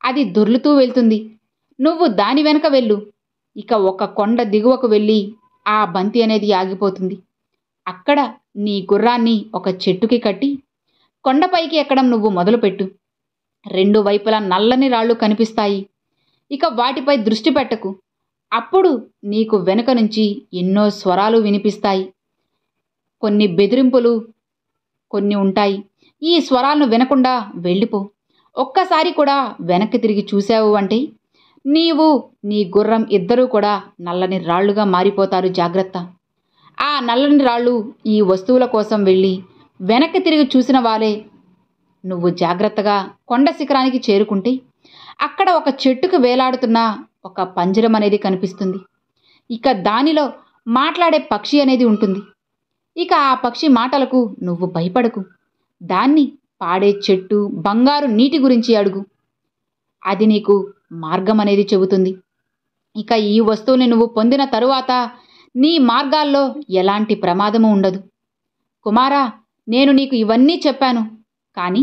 అది దొర్లుతూ వెళ్తుంది, నువ్వు దాని వెనక వెళ్ళు. ఇక ఒక కొండ దిగువకు వెళ్ళి ఆ బంతి అనేది ఆగిపోతుంది. అక్కడ నీ గుర్రాన్ని ఒక చెట్టుకి కట్టి కొండపైకి ఎక్కడం నువ్వు మొదలుపెట్టు. 2 వైపులా నల్లని రాళ్ళు కనిపిస్తాయి. ఇక వాటిపై దృష్టి పెట్టకు. అప్పుడు నీకు వెనుక నుంచి ఎన్నో స్వరాలు వినిపిస్తాయి. కొన్ని బెదిరింపులు కొన్ని ఉంటాయి. ఈ స్వరాలను వినకుండా వెళ్ళిపో. ఒక్కసారి కూడా వెనక్కి తిరిగి చూశావు అంటే నీవు, నీ గుర్రం ఇద్దరూ కూడా నల్లని రాళ్లుగా మారిపోతారు. జాగ్రత్త. ఆ నల్లని రాళ్ళు ఈ వస్తువుల కోసం వెళ్ళి వెనక్కి తిరిగి చూసిన వారే. నువ్వు జాగ్రత్తగా కొండ శిఖరానికి చేరుకుంటే అక్కడ ఒక చెట్టుకు వేలాడుతున్న ఒక పంజరం అనేది కనిపిస్తుంది. ఇక దానిలో మాట్లాడే పక్షి అనేది ఉంటుంది. ఇక ఆ పక్షి మాటలకు నువ్వు భయపడకు. దాన్ని పాడే చెట్టు, బంగారు నీటి గురించి అడుగు, అది నీకు మార్గం అనేది చెబుతుంది. ఇక ఈ వస్తువుని నువ్వు పొందిన తరువాత నీ మార్గాల్లో ఎలాంటి ప్రమాదము ఉండదు. కుమారా, నేను నీకు ఇవన్నీ చెప్పాను, కానీ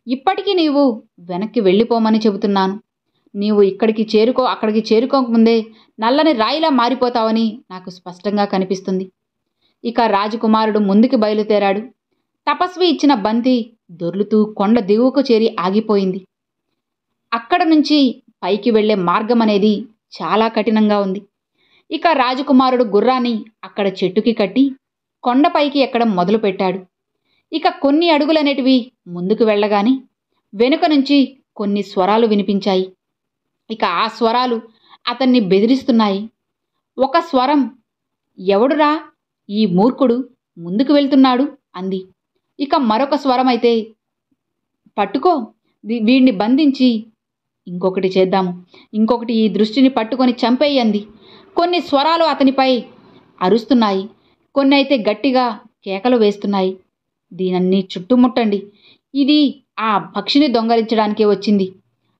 ఇప్పటికీ నీవు వెనక్కి వెళ్ళిపోమని చెబుతున్నాను. నీవు అక్కడికి చేరుకోకముందే నల్లని రాయిలా మారిపోతావని నాకు స్పష్టంగా కనిపిస్తుంది. ఇక రాజకుమారుడు ముందుకు బయలుదేరాడు. తపస్వి ఇచ్చిన బంతి దొర్లుతూ కొండ దిగువకు చేరి ఆగిపోయింది. అక్కడ నుంచి పైకి వెళ్లే మార్గం అనేది చాలా కఠినంగా ఉంది. ఇక రాజకుమారుడు గుర్రాన్ని అక్కడ చెట్టుకి కట్టి కొండపైకి ఎక్కడం మొదలుపెట్టాడు. ఇక కొన్ని అడుగులనేటివి ముందుకు వెళ్ళగానే వెనుక నుంచి కొన్ని స్వరాలు వినిపించాయి. ఇక ఆ స్వరాలు అతన్ని బెదిరిస్తున్నాయి. ఒక స్వరం, ఎవడురా ఈ మూర్ఖుడు ముందుకు వెళ్తున్నాడు అంది. ఇక మరొక స్వరం అయితే, పట్టుకో, వీడిని బంధించి ఇంకొకటి చేద్దాము, ఇంకొకటి ఈ దృష్టిని పట్టుకొని చంపేయి అంది. కొన్ని స్వరాలు అతనిపై అరుస్తున్నాయి, కొన్ని అయితే గట్టిగా కేకలు వేస్తున్నాయి. దీనన్నీ చుట్టుముట్టండి, ఇది ఆ పక్షిని దొంగలించడానికే వచ్చింది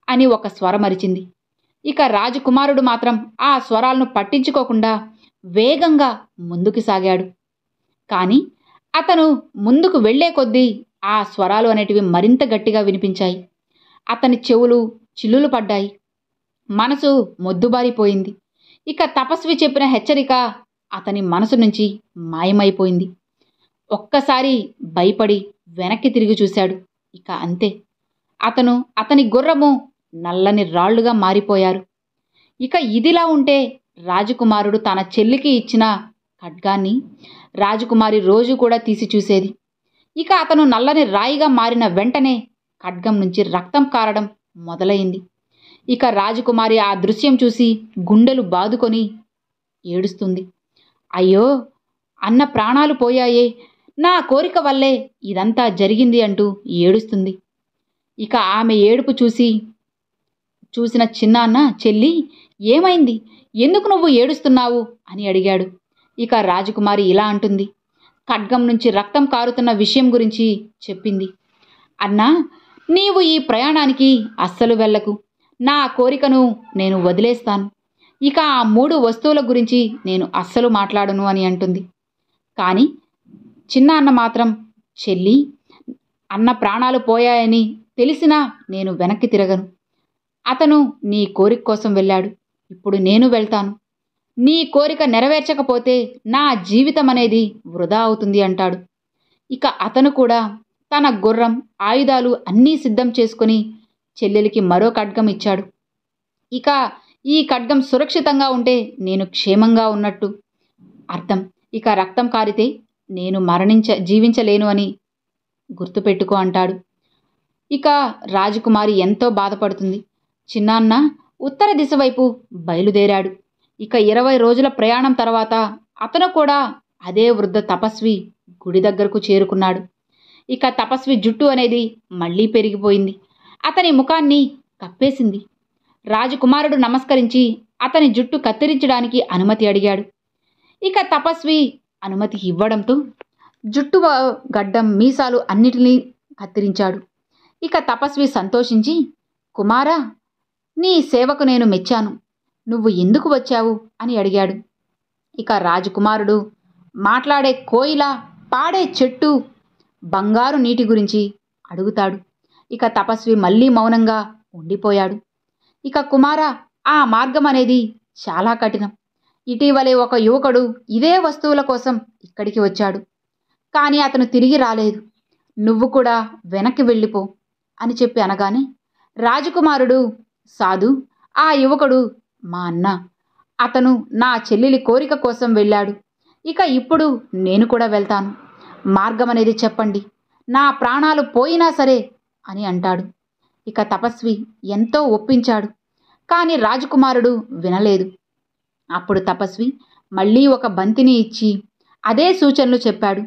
అని ఒక స్వరం అరిచింది. ఇక రాజకుమారుడు మాత్రం ఆ స్వరాలను పట్టించుకోకుండా వేగంగా ముందుకు సాగాడు. కానీ అతను ముందుకు వెళ్లే కొద్దీ ఆ స్వరాలు అనేటివి మరింత గట్టిగా వినిపించాయి. అతని చెవులు చిల్లులు పడ్డాయి, మనసు మొద్దుబారిపోయింది. ఇక తపస్వి చెప్పిన హెచ్చరిక అతని మనసు నుంచి మాయమైపోయింది. ఒక్కసారి భయపడి వెనక్కి తిరిగి చూశాడు. ఇక అంతే, అతని గుర్రము నల్లని రాళ్లుగా మారిపోయారు. ఇక ఇదిలా ఉంటే రాజకుమారుడు తన చెల్లికి ఇచ్చిన ఖడ్గాన్ని రాజకుమారి రోజు కూడా తీసి చూసేది. ఇక అతను నల్లని రాయిగా మారిన వెంటనే ఖడ్గం నుంచి రక్తం కారడం మొదలైంది. ఇక రాజకుమారి ఆ దృశ్యం చూసి గుండెలు బాదుకొని ఏడుస్తుంది. అయ్యో, అన్న ప్రాణాలు పోయాయే, నా కోరిక వల్లే ఇదంతా జరిగింది అంటూ ఏడుస్తుంది. ఇక ఆమె ఏడుపు చూసిన చిన్నాన్న, చెల్లి ఏమైంది, ఎందుకు నువ్వు ఏడుస్తున్నావు అని అడిగాడు. ఇక రాజకుమారి ఇలా అంటుంది, ఖడ్గం నుంచి రక్తం కారుతున్న విషయం గురించి చెప్పింది. అన్నా, నీవు ఈ ప్రయాణానికి అస్సలు వెళ్ళకు, నా కోరికను నేను వదిలేస్తాను. ఇక ఆ 3 వస్తువుల గురించి నేను అస్సలు మాట్లాడను అని అంటుంది. కానీ చిన్న అన్న మాత్రం, చెల్లి, అన్న ప్రాణాలు పోయాయని తెలిసినా నేను వెనక్కి తిరగను. అతను నీ కోరిక కోసం వెళ్ళాడు, ఇప్పుడు నేను వెళ్తాను. నీ కోరిక నెరవేర్చకపోతే నా జీవితం అనేది వృధా అవుతుంది అంటాడు. ఇక అతను కూడా తన గుర్రం, ఆయుధాలు అన్నీ సిద్ధం చేసుకుని చెల్లెలికి మరో ఖడ్గం ఇచ్చాడు. ఇక ఈ ఖడ్గం సురక్షితంగా ఉంటే నేను క్షేమంగా ఉన్నట్టు అర్థం. ఇక రక్తం కారితే నేను జీవించలేను అని గుర్తుపెట్టుకో అంటాడు. ఇక రాజకుమారి ఎంతో బాధపడుతుంది. చిన్నాన్న ఉత్తర దిశ వైపు బయలుదేరాడు. ఇక 20 రోజుల ప్రయాణం తర్వాత అతను కూడా అదే వృద్ధ తపస్వి గుడి దగ్గరకు చేరుకున్నాడు. ఇక తపస్వి జుట్టు అనేది మళ్ళీ పెరిగిపోయింది. అతని ముఖాన్ని కప్పేసింది. రాజకుమారుడు నమస్కరించి అతని జుట్టు కత్తిరించడానికి అనుమతి అడిగాడు. ఇక తపస్వి అనుమతి ఇవ్వడంతో జుట్టు, గడ్డం, మీసాలు అన్నిటినీ కత్తిరించాడు. ఇక తపస్వి సంతోషించి, కుమారా, నీ సేవకు నేను మెచ్చాను. నువ్వు ఎందుకు వచ్చావు అని అడిగాడు. ఇక రాజకుమారుడు మాట్లాడే కోయిల, పాడే చెట్టు, బంగారు నీటి గురించి అడుగుతాడు. ఇక తపస్వి మళ్ళీ మౌనంగా ఉండిపోయాడు. ఇక కుమారా, ఆ మార్గం అనేది చాలా కఠినం. ఇటీవలే ఒక యువకుడు ఇదే వస్తువుల కోసం ఇక్కడికి వచ్చాడు. కానీ అతను తిరిగి రాలేదు. నువ్వు కూడా వెనక్కి వెళ్ళిపో అని చెప్పి అనగానే రాజకుమారుడు, సాధు, ఆ యువకుడు మా అన్న. అతను నా చెల్లెలి కోరిక కోసం వెళ్ళాడు. ఇక ఇప్పుడు నేను కూడా వెళ్తాను. మార్గం అనేది చెప్పండి, నా ప్రాణాలు పోయినా సరే అని అంటాడు. ఇక తపస్వి ఎంతో ఒప్పించాడు. కానీ రాజకుమారుడు వినలేదు. అప్పుడు తపస్వి మళ్ళీ ఒక బంతిని ఇచ్చి అదే సూచనలు చెప్పాడు.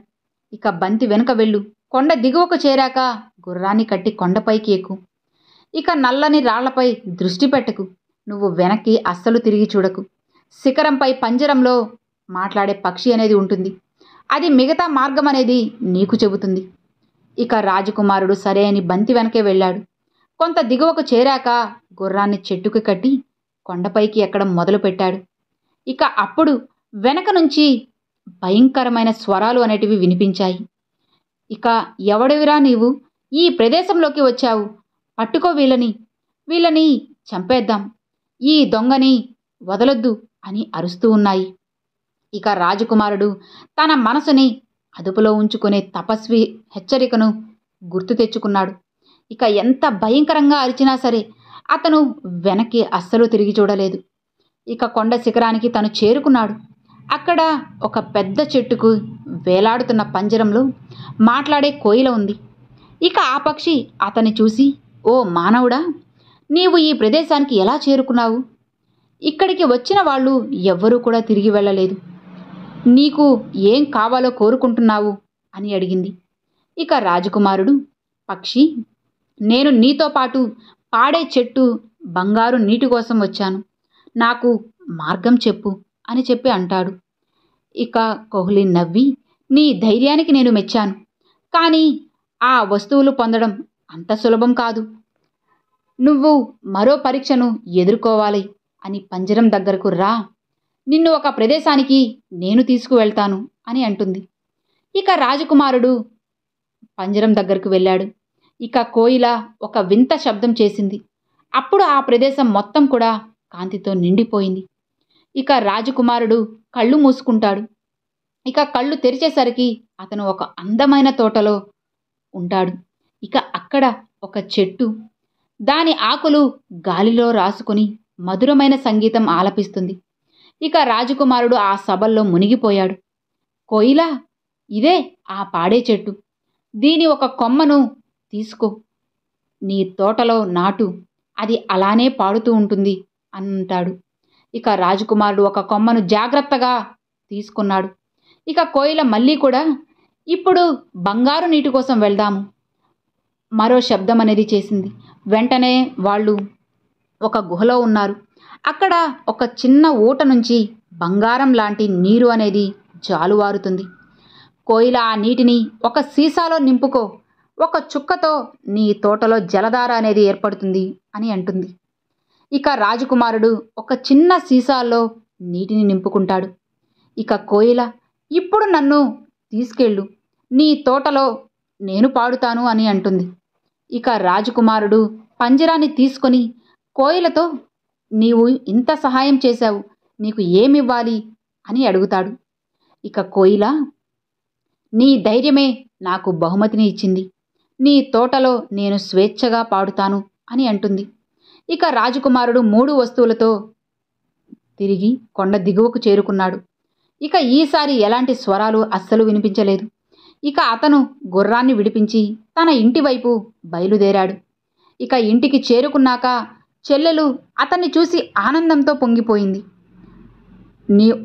ఇక బంతి వెనుక వెళ్ళు, కొండ దిగువకు చేరాక గుర్రాన్ని కట్టి కొండపైకి ఎక్కు. ఇక నల్లని రాళ్లపై దృష్టి పెట్టకు. నువ్వు వెనక్కి అస్సలు తిరిగి చూడకు. శిఖరంపై పంజరంలో మాట్లాడే పక్షి అనేది ఉంటుంది. అది మిగతా మార్గం అనేది నీకు చెబుతుంది. ఇక రాజకుమారుడు సరే అని బంతి వెనకే వెళ్ళాడు. కొంత దిగువకు చేరాక గుర్రాన్ని చెట్టుకు కట్టి కొండపైకి ఎక్కడం మొదలుపెట్టాడు. ఇక అప్పుడు వెనక నుంచి భయంకరమైన స్వరాలు అనేటివి వినిపించాయి. ఇక ఎవడివిరా నీవు? ఈ ప్రదేశంలోకి వచ్చావు. పట్టుకో వీళ్ళని చంపేద్దాం. ఈ దొంగని వదలొద్దు అని అరుస్తూ ఉన్నాయి. ఇక రాజకుమారుడు తన మనసుని అదుపులో ఉంచుకునే తపస్వి హెచ్చరికను గుర్తు తెచ్చుకున్నాడు. ఇక ఎంత భయంకరంగా అరిచినా సరే అతను వెనక్కి అస్సలు తిరిగి చూడలేదు. ఇక కొండ శిఖరానికి తను చేరుకున్నాడు. అక్కడ ఒక పెద్ద చెట్టుకు వేలాడుతున్న పంజరంలో మాట్లాడే కోయిల ఉంది. ఇక ఆ పక్షి అతన్ని చూసి, ఓ మానవుడా, నీవు ఈ ప్రదేశానికి ఎలా చేరుకున్నావు? ఇక్కడికి వచ్చిన వాళ్ళు ఎవ్వరూ కూడా తిరిగి వెళ్ళలేదు. నీకు ఏం కావాలో కోరుకుంటున్నావు అని అడిగింది. ఇక రాజకుమారుడు, పక్షి, నేను నీతో పాటు పాడే చెట్టు, బంగారు నీటి కోసం వచ్చాను. నాకు మార్గం చెప్పు అని చెప్పి అంటాడు. ఇక కోహ్లీ నవ్వి, నీ ధైర్యానికి నేను మెచ్చాను. కానీ ఆ వస్తువులు పొందడం అంత సులభం కాదు. నువ్వు మరో పరీక్షను ఎదుర్కోవాలి అని పంజరం దగ్గరకు రా. నిన్ను ఒక ప్రదేశానికి నేను తీసుకువెళ్తాను అని అంటుంది. ఇక రాజకుమారుడు పంజరం దగ్గరకు వెళ్ళాడు. ఇక కోయిల ఒక వింత శబ్దం చేసింది. అప్పుడు ఆ ప్రదేశం మొత్తం కూడా కాంతితో నిండిపోయింది. ఇక రాజకుమారుడు కళ్ళు మూసుకుంటాడు. ఇక కళ్ళు తెరిచేసరికి అతను ఒక అందమైన తోటలో ఉంటాడు. ఇక అక్కడ ఒక చెట్టు, దాని ఆకులు గాలిలో రాసుకొని మధురమైన సంగీతం ఆలపిస్తుంది. ఇక రాజకుమారుడు ఆ సభల్లో మునిగిపోయాడు. కోయిలా, ఇదే ఆ పాడే చెట్టు. దీని ఒక కొమ్మను తీసుకో, నీ తోటలో నాటు, అది అలానే పాడుతూ ఉంటుంది అంటాడు. ఇక రాజకుమారుడు ఒక కొమ్మను జాగ్రత్తగా తీసుకున్నాడు. ఇక కోయిల మళ్ళీ కూడా, ఇప్పుడు బంగారు నీటి కోసం వెళ్దాము, మరో శబ్దం అనేది చేసింది. వెంటనే వాళ్ళు ఒక గుహలో ఉన్నారు. అక్కడ ఒక చిన్న ఊట నుంచి బంగారం లాంటి నీరు అనేది జాలువారుతుంది. కోయిల ఆ నీటిని ఒక సీసాలో నింపుకో, ఒక చుక్కతో నీ తోటలో జలధార అనేది ఏర్పడుతుంది అని అంటుంది. ఇక రాజకుమారుడు ఒక చిన్న సీసాలో నీటిని నింపుకుంటాడు. ఇక కోయిల, ఇప్పుడు నన్ను తీసుకెళ్ళు, నీ తోటలో నేను పాడుతాను అని అంటుంది. ఇక రాజకుమారుడు పంజరాన్ని తీసుకొని కోయిలతో, నీవు ఇంత సహాయం చేశావు, నీకు ఏమివ్వాలి అని అడుగుతాడు. ఇక కోయిల, నీ ధైర్యమే నాకు బహుమతిని ఇచ్చింది. నీ తోటలో నేను స్వేచ్ఛగా పాడుతాను అని అంటుంది. ఇక రాజకుమారుడు 3 వస్తువులతో తిరిగి కొండ దిగువకు చేరుకున్నాడు. ఇక ఈసారి ఎలాంటి స్వరాలు అస్సలు వినిపించలేదు. ఇక అతను గుర్రాన్ని విడిపించి తన ఇంటి వైపు బయలుదేరాడు. ఇక ఇంటికి చేరుకున్నాక చెల్లెలు అతన్ని చూసి ఆనందంతో పొంగిపోయింది.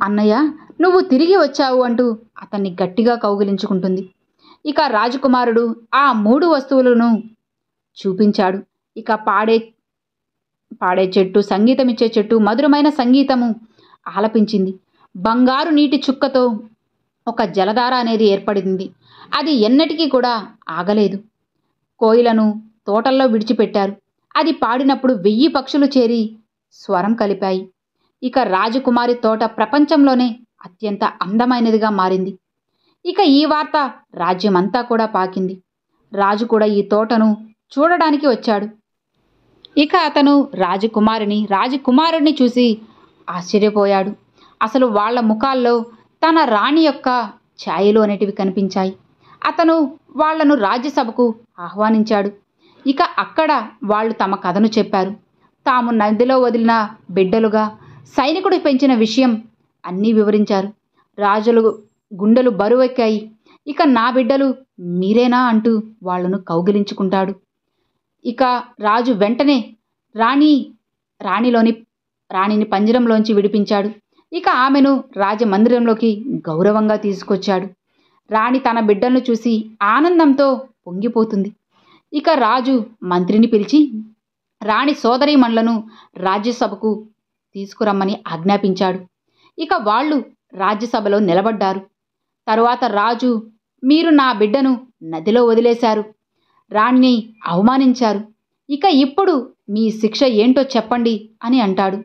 అన్నయ్య, నువ్వు తిరిగి వచ్చావు అంటూ అతన్ని గట్టిగా కౌగిలించుకుంటుంది. ఇక రాజకుమారుడు ఆ 3 వస్తువులను చూపించాడు. ఇక పాడే చెట్టు, సంగీతమిచ్చే చెట్టు మధురమైన సంగీతము ఆలపించింది. బంగారు నీటి చుక్కతో ఒక జలధార అనేది ఏర్పడింది. అది ఎన్నటికీ కూడా ఆగలేదు. కోయిలను తోటల్లో విడిచిపెట్టారు. అది పాడినప్పుడు 1000 పక్షులు చేరి స్వరం కలిపాయి. ఇక రాజకుమారి తోట ప్రపంచంలోనే అత్యంత అందమైనదిగా మారింది. ఇక ఈ వార్త రాజ్యమంతా కూడా పాకింది. రాజు కూడా ఈ తోటను చూడడానికి వచ్చాడు. ఇక అతను రాజకుమారుడిని చూసి ఆశ్చర్యపోయాడు. అసలు వాళ్ళ ముఖాల్లో తన రాణి యొక్క ఛాయలు అనేటివి కనిపించాయి. అతను వాళ్లను రాజ్యసభకు ఆహ్వానించాడు. ఇక అక్కడ వాళ్ళు తమ కథను చెప్పారు. తాము నదిలో వదిలిన బిడ్డలుగా సైనికుడు పెంచిన విషయం అన్నీ వివరించారు. రాజులు గుండెలు బరువెక్కాయి. ఇక నా బిడ్డలు మీరేనా అంటూ వాళ్లను కౌగిలించుకుంటాడు. ఇక రాజు వెంటనే రాణిని పంజరంలోంచి విడిపించాడు. ఇక ఆమెను రాజమందిరంలోకి గౌరవంగా తీసుకొచ్చాడు. రాణి తన బిడ్డలను చూసి ఆనందంతో పొంగిపోతుంది. ఇక రాజు మంత్రిని పిలిచి రాణి సోదరీమణులను రాజ్యసభకు తీసుకురమ్మని ఆజ్ఞాపించాడు. ఇక వాళ్ళు రాజ్యసభలో నిలబడ్డారు. తరువాత రాజు, మీరు నా బిడ్డను నదిలో వదిలేశారు, రాణిని అవమానించారు. ఇక ఇప్పుడు మీ శిక్ష ఏంటో చెప్పండి అని అంటాడు.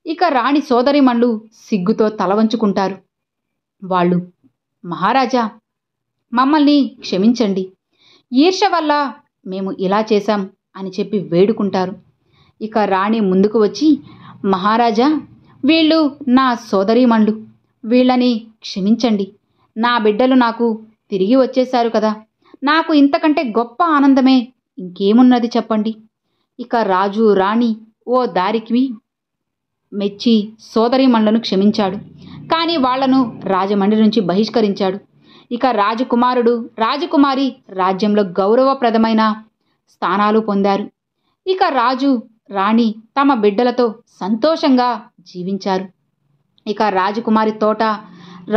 ఇక రాణి సోదరీమణులు సిగ్గుతో తల వంచుకుంటారు. వాళ్ళు, మహారాజా, మమ్మల్ని క్షమించండి, ఈర్ష్య వల్ల మేము ఇలా చేశాం అని చెప్పి వేడుకుంటారు. ఇక రాణి ముందుకు వచ్చి, మహారాజా, వీళ్ళు నా సోదరీమణులు, వీళ్ళని క్షమించండి. నా బిడ్డలు నాకు తిరిగి వచ్చేశారు కదా, నాకు ఇంతకంటే గొప్ప ఆనందమే ఇంకేమున్నది చెప్పండి. ఇక రాజు రాణి ఓ దారికి మెచ్చి సోదరీమణులను క్షమించాడు. కానీ వాళ్లను రాజమండ్రి నుంచి బహిష్కరించాడు. ఇక రాజకుమారి రాజ్యంలో గౌరవప్రదమైన స్థానాలు పొందారు. ఇక రాజు రాణి తమ బిడ్డలతో సంతోషంగా జీవించారు. ఇక రాజకుమారి తోట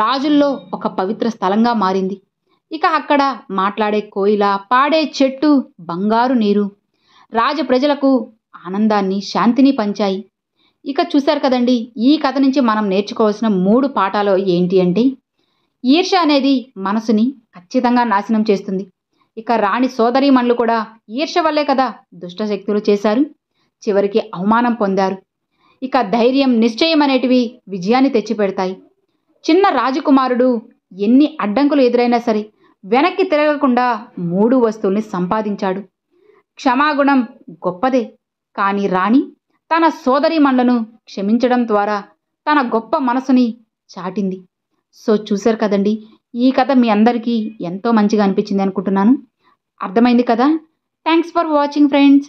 రాజుల్లో ఒక పవిత్ర స్థలంగా మారింది. ఇక అక్కడ మాట్లాడే కోయిల, పాడే చెట్టు, బంగారు నీరు రాజ ప్రజలకు ఆనందాన్ని, శాంతిని పంచాయి. ఇక చూశారు కదండి, ఈ కథ నుంచి మనం నేర్చుకోవాల్సిన 3 పాఠాలు ఏంటి అంటే, ఈర్ష్య అనేది మనసుని ఖచ్చితంగా నాశనం చేస్తుంది. ఇక రాణి సోదరీమణులు కూడా ఈర్ష్య వల్లే కదా దుష్టశక్తులు చేశారు, చివరికి అవమానం పొందారు. ఇక ధైర్యం, నిశ్చయం అనేటివి విజయాన్ని తెచ్చిపెడతాయి. చిన్న రాజకుమారుడు ఎన్ని అడ్డంకులు ఎదురైనా సరే వెనక్కి తిరగకుండా 3 వస్తువుల్ని సంపాదించాడు. క్షమాగుణం గొప్పదే, కానీ రాణి తన సోదరీమణులను క్షమించడం ద్వారా తన గొప్ప మనసుని చాటింది. సో చూశారు కదండి, ఈ కథ మీ అందరికీ ఎంతో మంచిగా అనిపించింది అనుకుంటున్నాను. అర్థమైంది కదా. Thanks for watching friends.